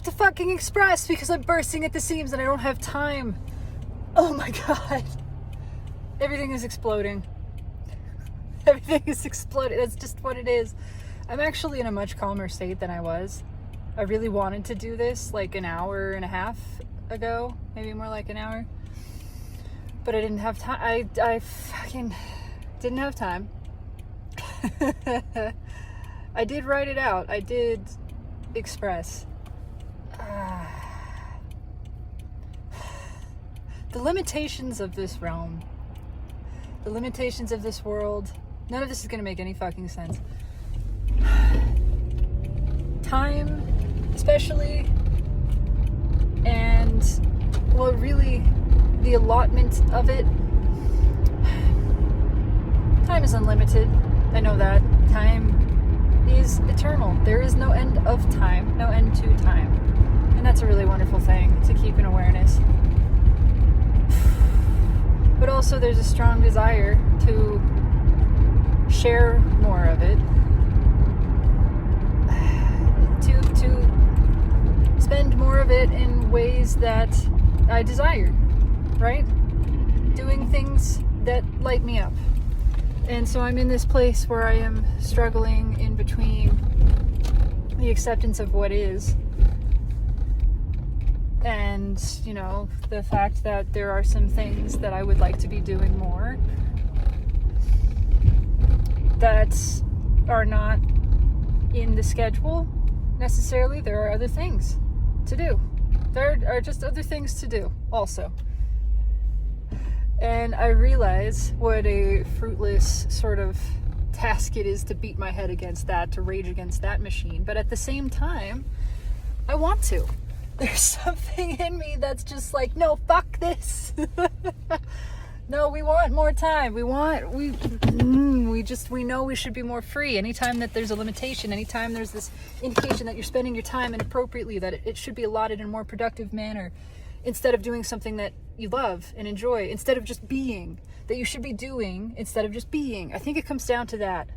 to fucking express because I'm bursting at the seams and I don't have time. Oh my god. Everything is exploding. Everything is exploding. That's just what it is. I'm actually in a much calmer state than I was. I really wanted to do this like an hour and a half ago, maybe more like an hour. But I didn't have time. I fucking didn't have time. I did write it out. I did express. The limitations of this realm, the limitations of this world, none of this is going to make any fucking sense. Time, especially, and, well, really, the allotment of it. Time is unlimited. I know that. Time is eternal. There is no end of time, no end to time. And that's a really wonderful thing to keep in awareness. But also there's a strong desire to share more of it. To spend more of it in ways that I desire, right? Doing things that light me up. And so I'm in this place where I am struggling in between the acceptance of what is and, you know, the fact that there are some things that I would like to be doing more that are not in the schedule necessarily. There are other things to do. There are just other things to do also. And I realize what a fruitless sort of task it is to beat my head against that, to rage against that machine. But at the same time, I want to. There's something in me that's just like, no, fuck this. No, we want more time. We know we should be more free. Anytime that there's a limitation, anytime there's this indication that you're spending your time inappropriately, that it should be allotted in a more productive manner, instead of doing something that you love and enjoy, instead of just being, that you should be doing instead of just being. I think it comes down to that.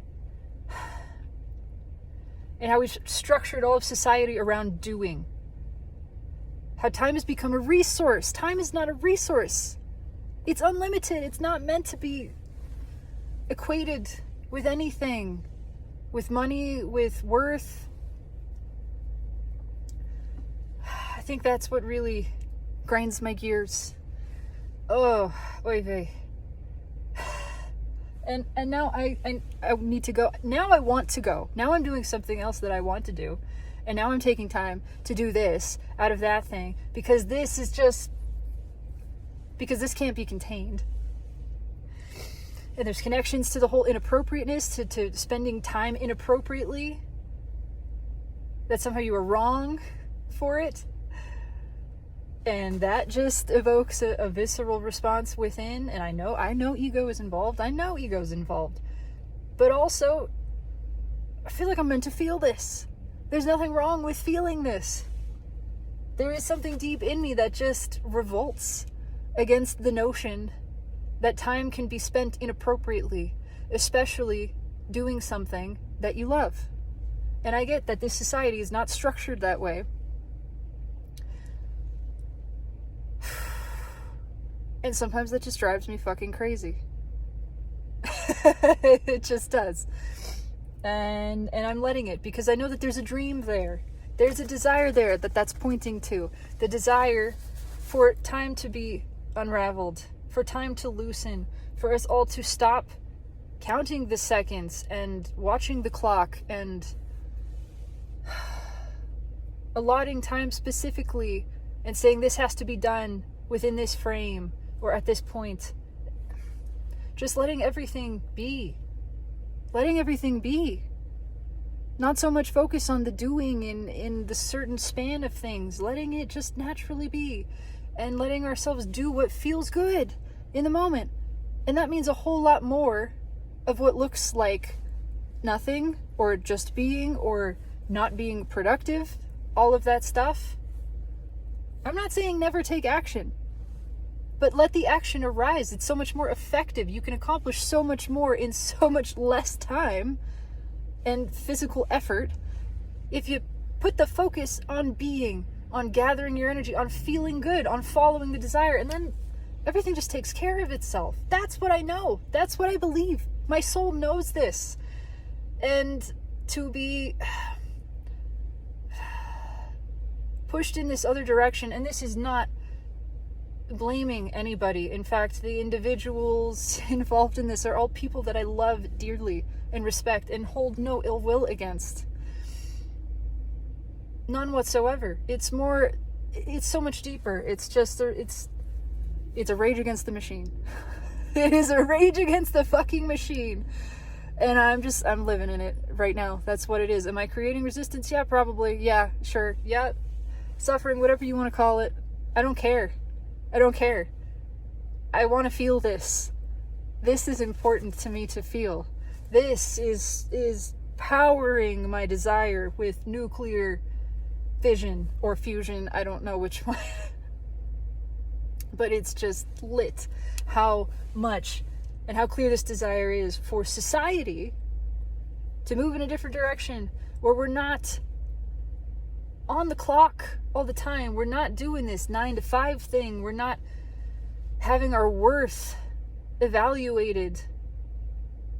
And how we've structured all of society around doing. How time has become a resource. Time is not a resource. It's unlimited. It's not meant to be equated with anything, with money, with worth. I think that's what really grinds my gears. Oh, oy vey. And now I need to go. Now I want to go. Now I'm doing something else that I want to do. And now I'm taking time to do this out of that thing. Because this can't be contained. And there's connections to the whole inappropriateness, to spending time inappropriately. That somehow you were wrong for it. And that just evokes a visceral response within. And I know ego is involved. I know ego's involved. But also, I feel like I'm meant to feel this. There's nothing wrong with feeling this. There is something deep in me that just revolts against the notion that time can be spent inappropriately, especially doing something that you love. And I get that this society is not structured that way. And sometimes that just drives me fucking crazy. It just does. And I'm letting it, because I know that there's a dream there. There's a desire there that's pointing to. The desire for time to be unraveled, for time to loosen, for us all to stop counting the seconds and watching the clock and allotting time specifically and saying this has to be done within this frame or at this point. Just letting everything be. Letting everything be. Not so much focus on the doing in the certain span of things. Letting it just naturally be. And letting ourselves do what feels good in the moment. And that means a whole lot more of what looks like nothing, or just being, or not being productive. All of that stuff. I'm not saying never take action. But let the action arise. It's so much more effective. You can accomplish so much more in so much less time and physical effort if you put the focus on being on gathering your energy, on feeling good, on following the desire, and then everything just takes care of itself. That's what I know. That's what I believe. My soul knows this. And to be pushed in this other direction, and this is not blaming anybody. In fact, the individuals involved in this are all people that I love dearly and respect and hold no ill will against. None whatsoever. It's so much deeper. It's just, it's a rage against the machine. It is a rage against the fucking machine. And I'm living in it right now. That's what it is. Am I creating resistance? Yeah, probably. Yeah, sure. Yeah. Suffering, whatever you want to call it. I don't care. I don't care. I want to feel this. This is important to me to feel. This is powering my desire with nuclear fission or fusion. I don't know which one. But it's just lit how much and how clear this desire is for society to move in a different direction where we're not on the clock all the time. We're not doing this 9-to-5 thing. We're not having our worth evaluated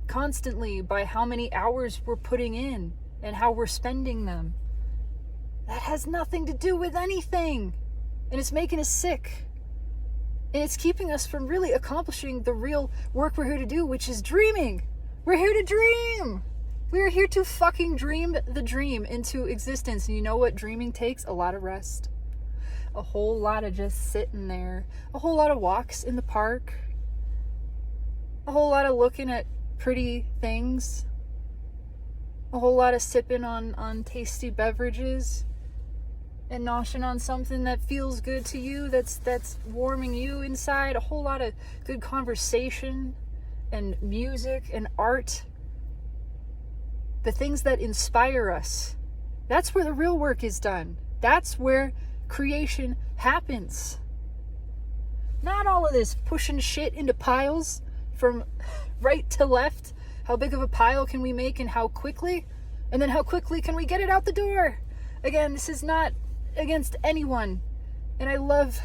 constantly by how many hours we're putting in and how we're spending them. That has nothing to do with anything. And it's making us sick. And it's keeping us from really accomplishing the real work we're here to do, which is dreaming. We're here to dream. We're here to fucking dream the dream into existence. And you know what dreaming takes? A lot of rest. A whole lot of just sitting there. A whole lot of walks in the park. A whole lot of looking at pretty things. A whole lot of sipping on tasty beverages. And noshing on something that feels good to you, that's warming you inside. A whole lot of good conversation and music and art. The things that inspire us. That's where the real work is done. That's where creation happens. Not all of this pushing shit into piles from right to left. How big of a pile can we make and how quickly? And then how quickly can we get it out the door? Again, this is not against anyone. And I love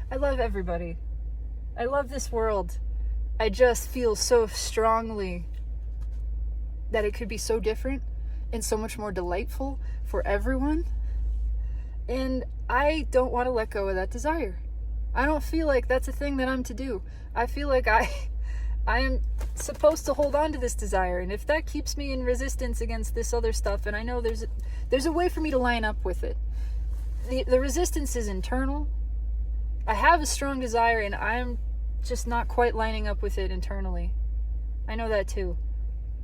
everybody. I love this world. I just feel so strongly that it could be so different and so much more delightful for everyone. And I don't want to let go of that desire. I don't feel like that's a thing that I'm to do. I feel like I am supposed to hold on to this desire. And if that keeps me in resistance against this other stuff, and I know there's a way for me to line up with it. The resistance is internal. I have a strong desire and I'm just not quite lining up with it internally. I know that too.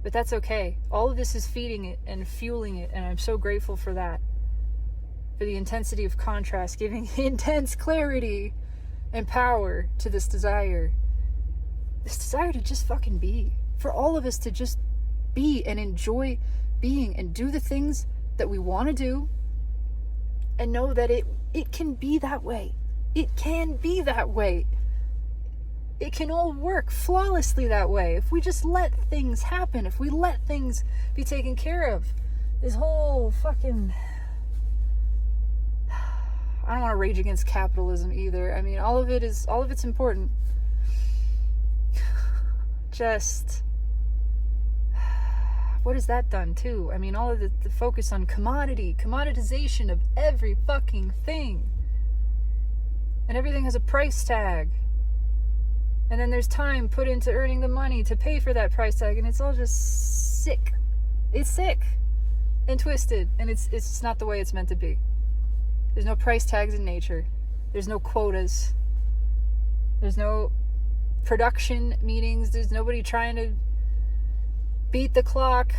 But that's okay. All of this is feeding it and fueling it, and I'm so grateful for that. For the intensity of contrast, giving intense clarity and power to this desire. This desire to just fucking be. For all of us to just be and enjoy being and do the things that we want to do and know that it can be that way. It can be that way. It can all work flawlessly that way if we just let things happen, if we let things be taken care of. This whole fucking... I don't want to rage against capitalism either. I mean, all of it's important. Just... what has that done too? I mean, all of the focus on commoditization of every fucking thing. And everything has a price tag. And then there's time put into earning the money to pay for that price tag, and it's all just sick. It's sick and twisted, and it's just not the way it's meant to be. There's no price tags in nature. There's no quotas. There's no production meetings. There's nobody trying to beat the clock.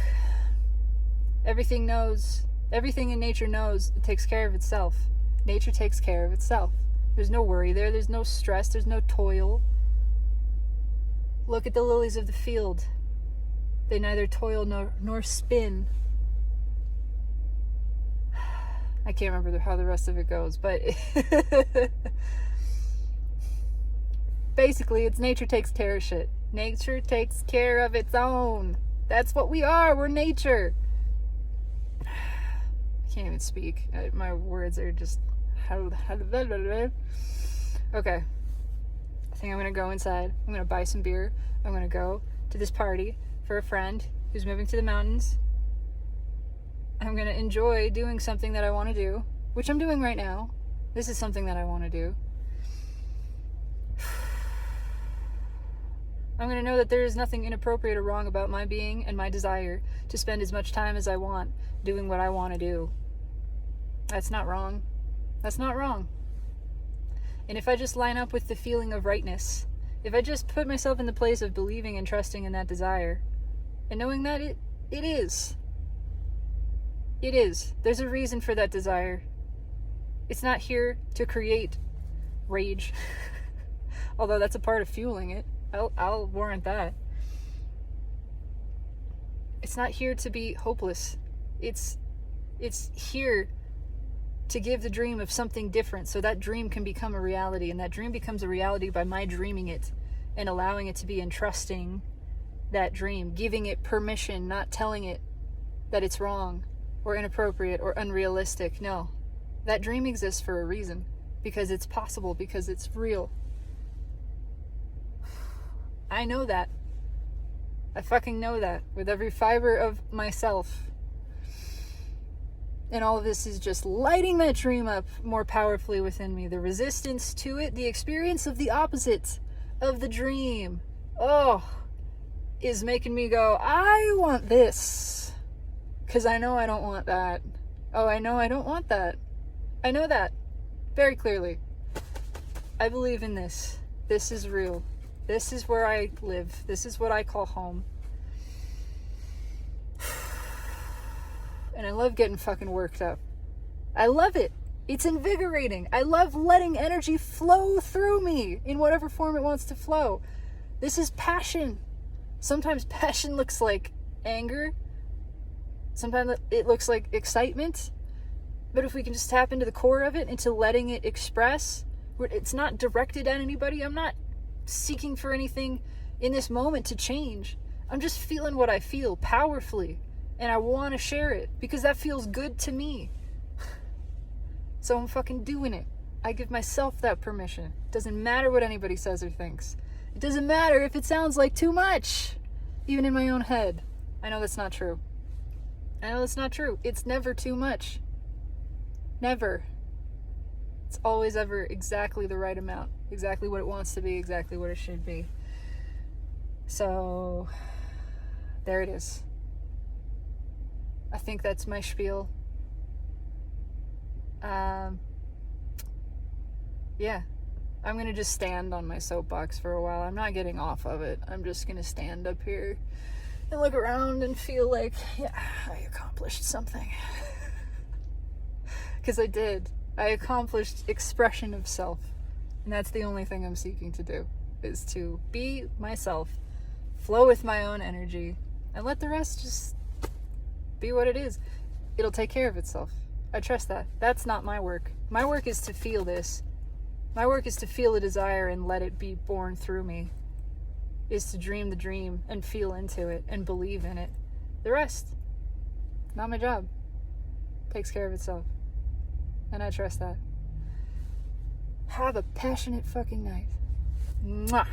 Everything in nature knows it takes care of itself. Nature takes care of itself. There's no worry there. There's no stress. There's no toil. Look at the lilies of the field. They neither toil nor spin. I can't remember how the rest of it goes, but basically it's nature takes care of shit. Nature takes care of its own. That's what we are. We're nature. I can't even speak. My words are just... Okay. I think I'm going to go inside. I'm going to buy some beer. I'm going to go to this party for a friend who's moving to the mountains. I'm going to enjoy doing something that I want to do, which I'm doing right now. This is something that I want to do. I'm going to know that there is nothing inappropriate or wrong about my being and my desire to spend as much time as I want doing what I want to do. That's not wrong. That's not wrong. And if I just line up with the feeling of rightness, if I just put myself in the place of believing and trusting in that desire, and knowing that it is. It is. There's a reason for that desire. It's not here to create rage. Although that's a part of fueling it. I'll warrant that. It's not here to be hopeless. It's here to give the dream of something different, so that dream can become a reality, and that dream becomes a reality by my dreaming it and allowing it to be, and trusting that dream, giving it permission, not telling it that it's wrong or inappropriate or unrealistic. No, that dream exists for a reason, because it's possible, because it's real. I know that. I fucking know that with every fiber of myself. And all of this is just lighting that dream up more powerfully within me. The resistance to it, the experience of the opposite of the dream, is making me go, I want this. Because I know I don't want that. Oh, I know I don't want that. I know that very clearly. I believe in this. This is real. This is where I live. This is what I call home. And I love getting fucking worked up. I love it. It's invigorating. I love letting energy flow through me in whatever form it wants to flow. This is passion. Sometimes passion looks like anger. Sometimes it looks like excitement. But if we can just tap into the core of it, into letting it express, it's not directed at anybody. I'm not seeking for anything in this moment to change. I'm just feeling what I feel powerfully. And I want to share it because that feels good to me. So I'm fucking doing it. I give myself that permission. It doesn't matter what anybody says or thinks. It doesn't matter if it sounds like too much, even in my own head. I know that's not true. I know that's not true. It's never too much. Never. It's always ever exactly the right amount. Exactly what it wants to be. Exactly what it should be. So, there it is. I think that's my spiel. Yeah. I'm going to just stand on my soapbox for a while. I'm not getting off of it. I'm just going to stand up here and look around and feel like, yeah, I accomplished something. Because I did. I accomplished expression of self. And that's the only thing I'm seeking to do, is to be myself, flow with my own energy, and let the rest just be what it is. It'll take care of itself. I trust that. That's not my work. My work is to feel this. My work is to feel a desire and let it be born through me. Is to dream the dream and feel into it and believe in it. The rest, not my job. Takes care of itself. And I trust that. Have a passionate fucking night. Mwah.